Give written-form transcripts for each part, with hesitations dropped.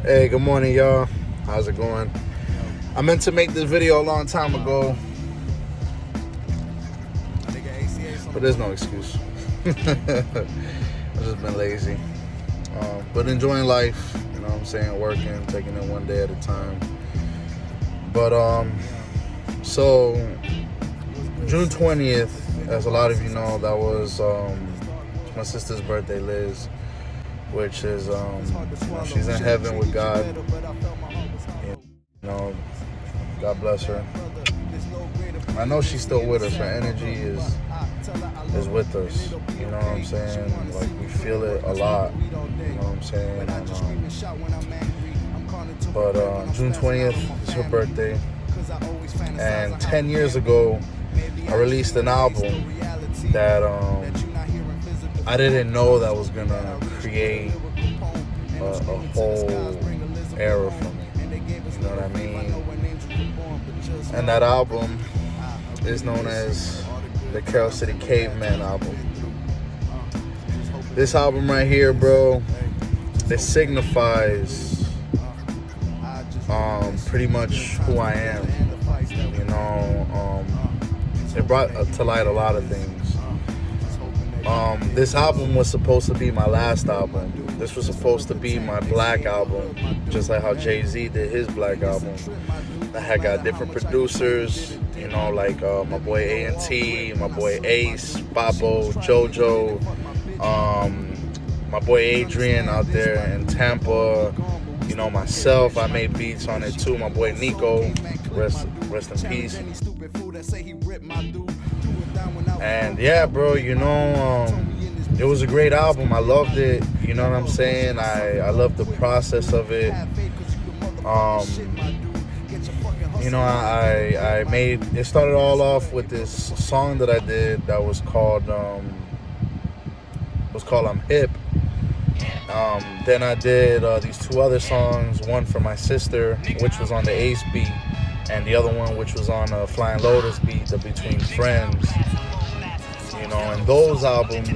Hey, good morning, y'all. How's it going? I meant to make this video a long time ago, but there's no excuse. I've just been lazy, but enjoying life. You know what I'm saying? Working, taking it one day at a time. But so June 20th, as a lot of you know, that was my sister's birthday, Liz, which is she's in heaven with God. You know, God bless her. I know she's still with us. Her energy is with us. You know what I'm saying? Like, we feel it a lot. You know what I'm saying? And, but June 20th is her birthday. And 10 years ago, I released an album that I didn't know that was gonna create a whole era for me. You know what I mean? And that album is known as the Carol City Caveman album. This album right here, bro, it signifies pretty much who I am. You know, it brought to light a lot of things. This album was supposed to be my last album. This was supposed to be my black album, just like how Jay-Z did his black album. I had got different producers, you know, like my boy A&T, my boy Ace, Babo, JoJo, my boy Adrian out there in Tampa, you know, myself. I made beats on it too. My boy Nico, rest in peace. And yeah, bro, you know, it was a great album. I loved it. You know what I'm saying? I loved the process of it. You know, I made it. Started all off with this song that I did that was called I'm Hip. Then I did these two other songs, one for my sister, which was on the Ace beat, and the other one which was on a Flying Lotus beat, the Between Friends. You know, and those albums,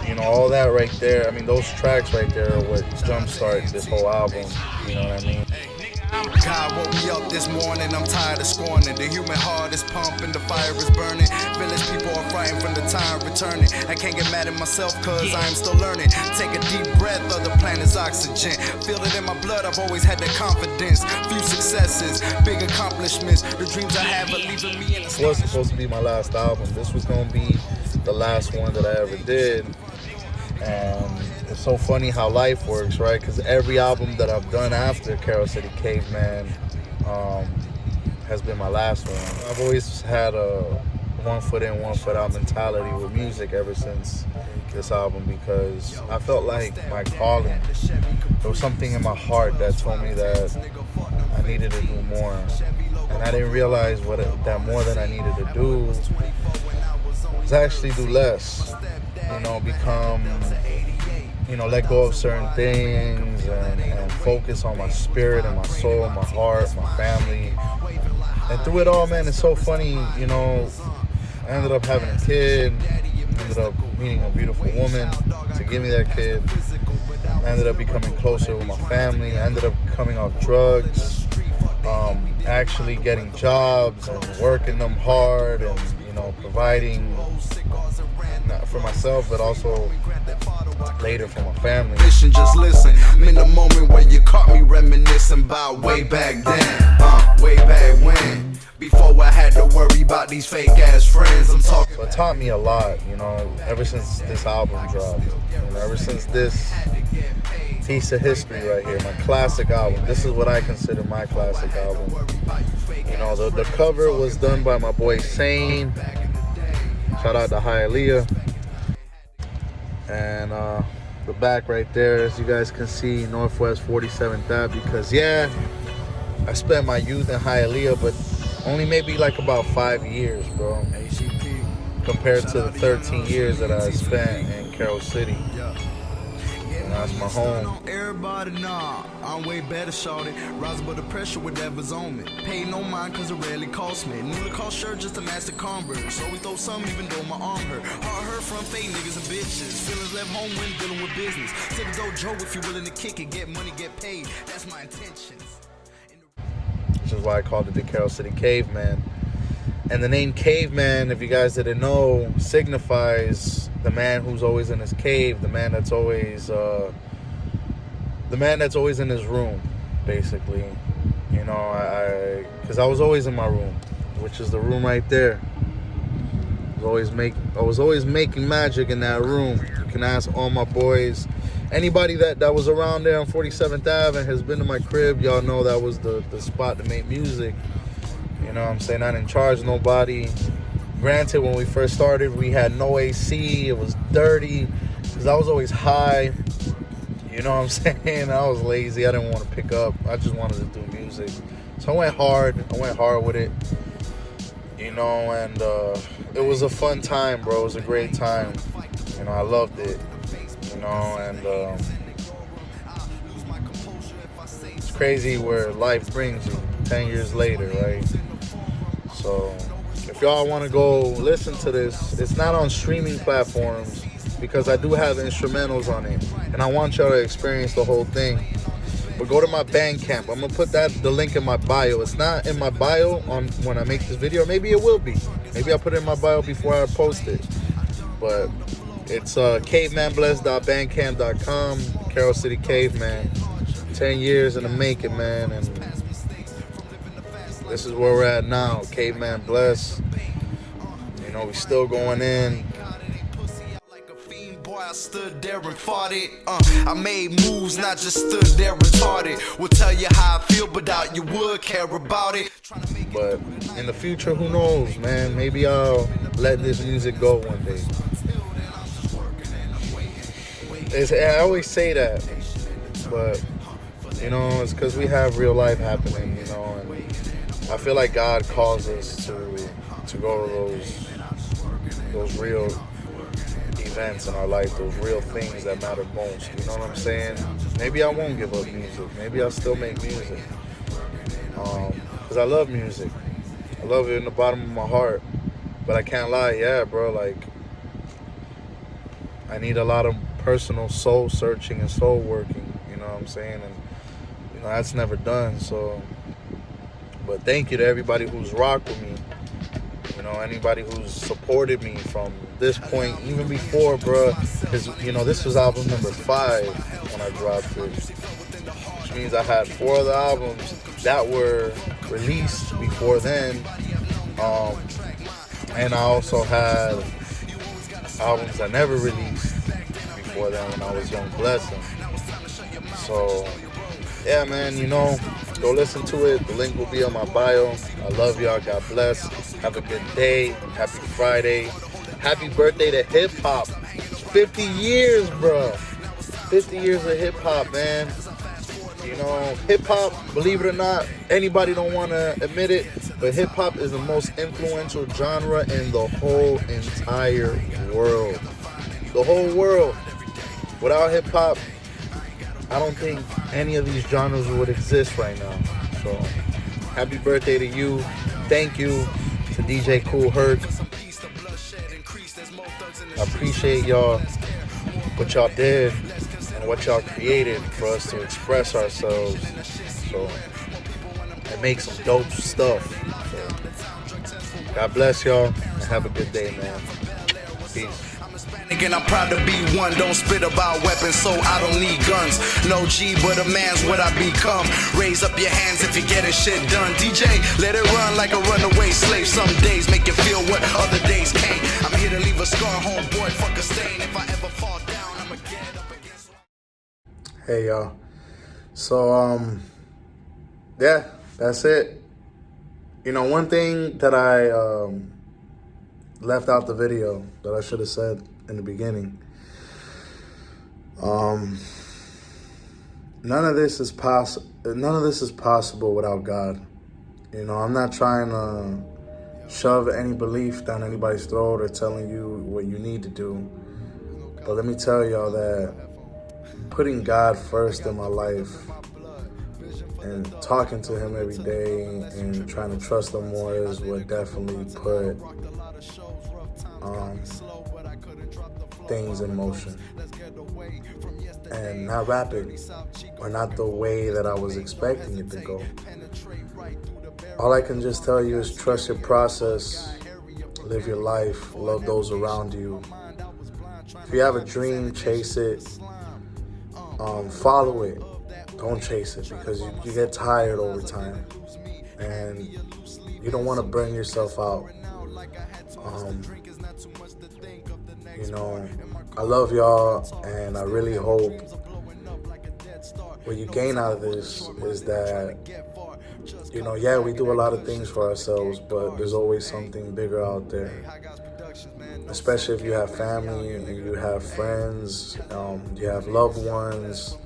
you know, all that right there, I mean, those tracks right there are what jumpstart this whole album. You know what I mean? God woke me up this morning, I'm tired of scorning. The human heart is pumping, the fire is burning. Village people are frightened from the time returning. I can't get mad at myself cause I am still learning. Take a deep breath of the planet's oxygen. Feel it in my blood, I've always had that confidence. Few successes, big accomplishments. The dreams I have are leaving me in the. This was supposed to be my last album. This was gonna be the last one that I ever did. And it's so funny how life works, right? Because every album that I've done after Carol City Caveman has been my last one. I've always had a one foot in, one foot out mentality with music ever since this album, because I felt like my calling. There was something in my heart that told me that I needed to do more. And I didn't realize that more than I needed to do was actually do less. You know, become, you know, let go of certain things and focus on my spirit and my soul, my heart, my family. And through it all, man, it's so funny, you know, I ended up having a kid, ended up meeting a beautiful woman to give me that kid. I ended up becoming closer with my family. I ended up coming off drugs, actually getting jobs and working them hard and, you know, providing not for myself, but also later for my family. Just listen, I'm in the moment where you caught me reminiscing about way back then, way back when, before I had to worry about these fake ass friends. I'm talking. So it taught me a lot, you know, ever since this album dropped, you know, ever since this piece of history right here, my classic album. This is what I consider my classic album. You know, the cover was done by my boy Sane. Shout out to Hialeah. And the back right there, as you guys can see, Northwest 47th Ave, because yeah, I spent my youth in Hialeah, but only maybe like about 5 years, bro, compared to the 13 years that I spent in Carol City. That's my home. Everybody nah, I'm way better, shorty. Rise above the pressure, whatever's on me. Pay no mind, cause it rarely cost me. New to cost shirt just to match the Converse. So we throw some even though my arm hurt. Heart hurt from fake niggas and bitches. Feelings left home when dealing with business. Take a dojo if you're willing to kick it. Get money, get paid. That's my intentions. Which is why I called it the Carol City Caveman. And the name Caveman, if you guys didn't know, signifies the man who's always in his cave, the man that's always in his room, basically. You know, because I was always in my room, which is the room right there. I was always making magic in that room. You can ask all my boys. Anybody that was around there on 47th Ave and has been to my crib, y'all know that was the spot to make music. You know what I'm saying? I didn't charge nobody. Granted, when we first started, we had no AC. It was dirty because I was always high. You know what I'm saying? I was lazy. I didn't want to pick up. I just wanted to do music. So I went hard. With it. You know, and it was a fun time, bro. It was a great time. You know, I loved it. You know, and it's crazy where life brings you 10 years later, right? So if y'all want to go listen to this, it's not on streaming platforms because I do have instrumentals on it, and I want y'all to experience the whole thing. But go to my Bandcamp. I'm gonna put the link in my bio. It's not in my bio on when I make this video. Maybe it will be. Maybe I'll put it in my bio before I post it. But it's cavemanbless.bandcamp.com. Carol City Caveman. 10 years in the making, man, and this is where we're at now. Caveman Bless. You know, we still going in. I stood there and fought it. I made moves, not just stood there retarded. Will tell you how I feel, but doubt you would care about it. But in the future, who knows, man? Maybe I'll let this music go one day. I always say that, but you know, it's because we have real life happening, you know, and I feel like God calls us to go to those real events in our life, those real things that matter most. You know what I'm saying? Maybe I won't give up music. Maybe I'll still make music. Because I love music. I love it in the bottom of my heart. But I can't lie, yeah, bro, like, I need a lot of personal soul searching and soul working, you know what I'm saying? And, you know, that's never done, so. But thank you to everybody who's rocked with me. You know, anybody who's supported me from this point, even before, bro. Because, you know, this was album number 5 when I dropped it. Which means I had 4 other albums that were released before then. And I also had albums I never released before then when I was Young Blessing. So, yeah, man, you know, go listen to it. The link will be on my bio. I love y'all. God bless. Have a good day. Happy Friday. Happy birthday to hip-hop. 50 years, bro. 50 years of hip-hop, man. You know, hip-hop, believe it or not, anybody don't want to admit it, but hip-hop is the most influential genre in the whole entire world. The whole world. Without hip-hop, I don't think any of these genres would exist right now. So, happy birthday to you. Thank you to DJ Kool Herc. I appreciate y'all, what y'all did, and what y'all created for us to express ourselves. So, and make some dope stuff. So, God bless y'all, and have a good day, man. Peace. And I'm proud to be one. Don't spit about weapons, so I don't need guns. No G, but a man's what I become. Raise up your hands if you're getting shit done. DJ, let it run like a runaway slave. Some days make you feel what other days can't. I'm here to leave a scar, homeboy, fuck a stain. If I ever fall down, I'ma get up against. Hey, y'all. So, yeah, that's it. You know, one thing that I left out the video that I should have said in the beginning. None of this is possible without God. You know, I'm not trying to shove any belief down anybody's throat or telling you what you need to do. But let me tell y'all that putting God first in my life and talking to him every day and trying to trust him more is what definitely put things in motion. And not rapid, or not the way that I was expecting it to go. All I can just tell you is trust your process, live your life, love those around you. If you have a dream, chase it, follow it. Don't chase it, because you get tired over time and you don't want to burn yourself out. I love y'all, and I really hope what you gain out of this is that, yeah, we do a lot of things for ourselves, but there's always something bigger out there. Especially if you have family and you have friends, you have loved ones.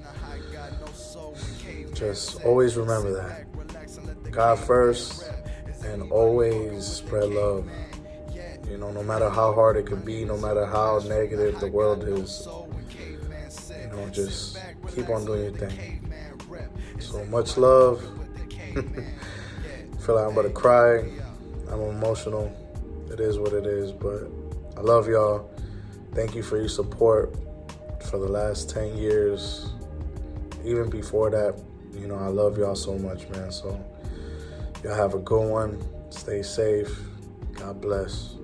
Just always remember that. God first, and always spread love. No matter how hard it could be, no matter how negative the world is, just keep on doing your thing. So much love. Feel like I'm about to cry. I'm emotional. It is what it is, but I love y'all. Thank you for your support for the last 10 years. Even before that, I love y'all so much, man. So y'all have a good one. Stay safe. God bless.